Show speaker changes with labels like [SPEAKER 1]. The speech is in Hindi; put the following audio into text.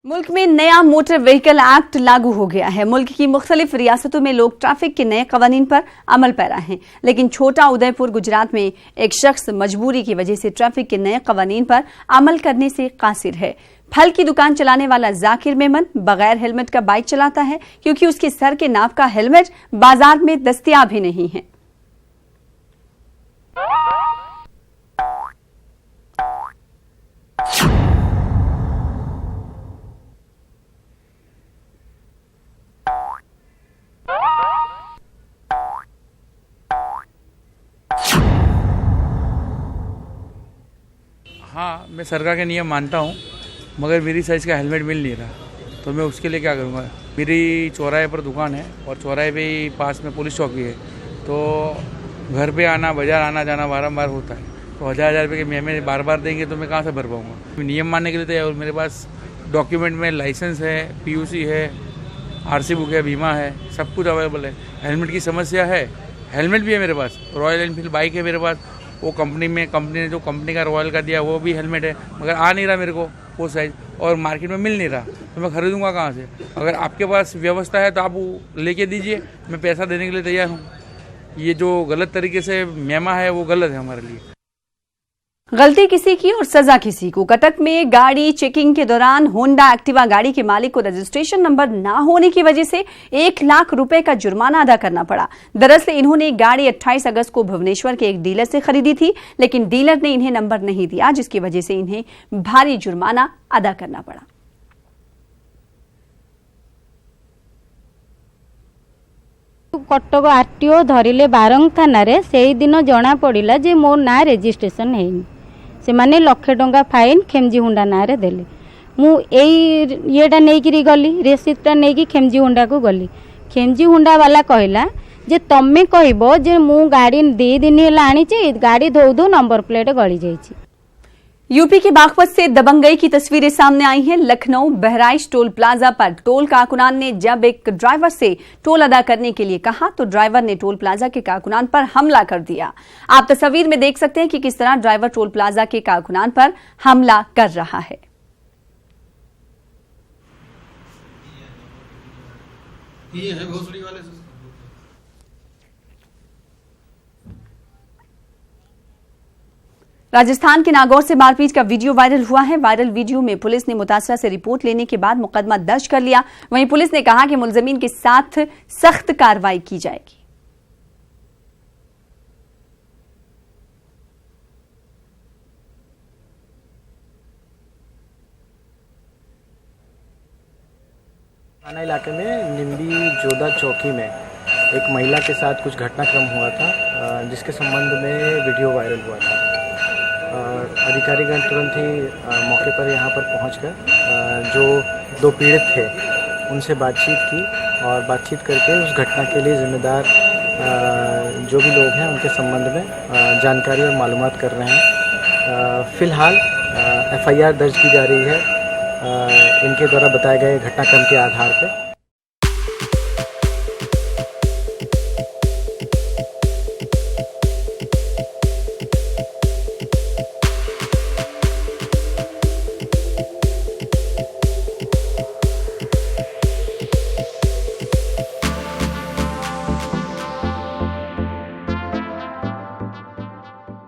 [SPEAKER 1] मुल्क में नया मोटर व्हीकल एक्ट लागू हो गया है। मुल्क की मुख्तलिफ रियासतों में लोग ट्रैफिक के नए कवानीन पर अमल पैरा हैं, लेकिन छोटा उदयपुर गुजरात में एक शख्स मजबूरी की वजह से ट्रैफिक के नए कवानीन पर अमल करने से कासिर है। फल की दुकान चलाने वाला जाकिर मेमन बगैर हेलमेट का बाइक चलाता है क्योंकि उसके सर के नाप का हेलमेट बाजार में दस्तयाब ही नहीं है।
[SPEAKER 2] हाँ, मैं सरकार के नियम मानता हूँ, मगर मेरी साइज़ का हेलमेट मिल नहीं रहा, तो मैं उसके लिए क्या करूँगा। मेरी चौराहे पर दुकान है और चौराहे पे ही पास में पुलिस चौकी है, तो घर पे आना, बाज़ार आना जाना बारंबार होता है, तो हज़ार रुपये के हमें बार बार देंगे तो मैं कहाँ से भर पाऊँगा। नियम मानने के लिए तैयार, मेरे पास डॉक्यूमेंट में लाइसेंस है, PUC है, RC बुक है, बीमा है, सब कुछ अवेलेबल है। हेलमेट की समस्या है, हेलमेट भी है मेरे पास, रॉयल एनफील्ड बाइक है मेरे पास, वो कंपनी ने जो कंपनी का रॉयल का दिया वो भी हेलमेट है, मगर आ नहीं रहा मेरे को वो साइज़, और मार्केट में मिल नहीं रहा, तो मैं खरीदूंगा कहाँ से। अगर आपके पास व्यवस्था है तो आप वो लेके दीजिए, मैं पैसा देने के लिए तैयार हूँ। ये जो गलत तरीके से मेमा है वो गलत है हमारे लिए।
[SPEAKER 1] गलती किसी की और सजा किसी को। कटक में गाड़ी चेकिंग के दौरान होंडा एक्टिवा गाड़ी के मालिक को रजिस्ट्रेशन नंबर ना होने की वजह से 1 लाख रुपए का जुर्माना अदा करना पड़ा। दरअसल इन्होंने गाड़ी 28 अगस्त को भुवनेश्वर के एक डीलर से खरीदी थी, लेकिन डीलर ने इन्हें नंबर नहीं दिया, जिसकी वजह से इन्हें भारी जुर्माना अदा करना पड़ा।
[SPEAKER 3] कटक आरटीओ धरिले बारंग थाना रे से दिन जना पड़ा जे मो ना रजिस्ट्रेशन है, से माने लक्षे टंका फाइन खेमजी हुंडा ना रे देले। मु येटा नहीं गली रेसिप्टा नहीं खेमजी हुंडा को गली। खेमजी हुंडा वाला कहला जे तमे कहबो जे मु गाड़ी 2 दिन है आनी गाड़ी धो धो नंबर प्लेट गली जाइए।
[SPEAKER 1] यूपी के बागपत से दबंगई की तस्वीरें सामने आई हैं। लखनऊ बहराइच टोल प्लाजा पर टोल कारकुनान ने जब एक ड्राइवर से टोल अदा करने के लिए कहा तो ड्राइवर ने टोल प्लाजा के कारकुनान पर हमला कर दिया। आप तस्वीर में देख सकते हैं कि किस तरह ड्राइवर टोल प्लाजा के कारकुनान पर हमला कर रहा है।
[SPEAKER 4] ये है घोसड़ी वाले से।
[SPEAKER 1] राजस्थान के नागौर से मारपीट का वीडियो वायरल हुआ है। वायरल वीडियो में पुलिस ने मुतासरा से रिपोर्ट लेने के बाद मुकदमा दर्ज कर लिया। वहीं पुलिस ने कहा कि मुलजमीन के साथ सख्त कार्रवाई की जाएगी।
[SPEAKER 5] थाना इलाके में निम्बी जोधा चौकी में एक महिला के साथ कुछ घटनाक्रम हुआ था, जिसके संबंध में वीडियो वायरल हुआ था। अधिकारीगण तुरंत ही मौके पर यहाँ पर पहुँचकर जो 2 पीड़ित थे उनसे बातचीत की और बातचीत करके उस घटना के लिए जिम्मेदार जो भी लोग हैं उनके संबंध में जानकारी और मालूमात कर रहे हैं। फ़िलहाल FIR दर्ज की जा रही है इनके द्वारा बताए गए घटनाक्रम के आधार पर।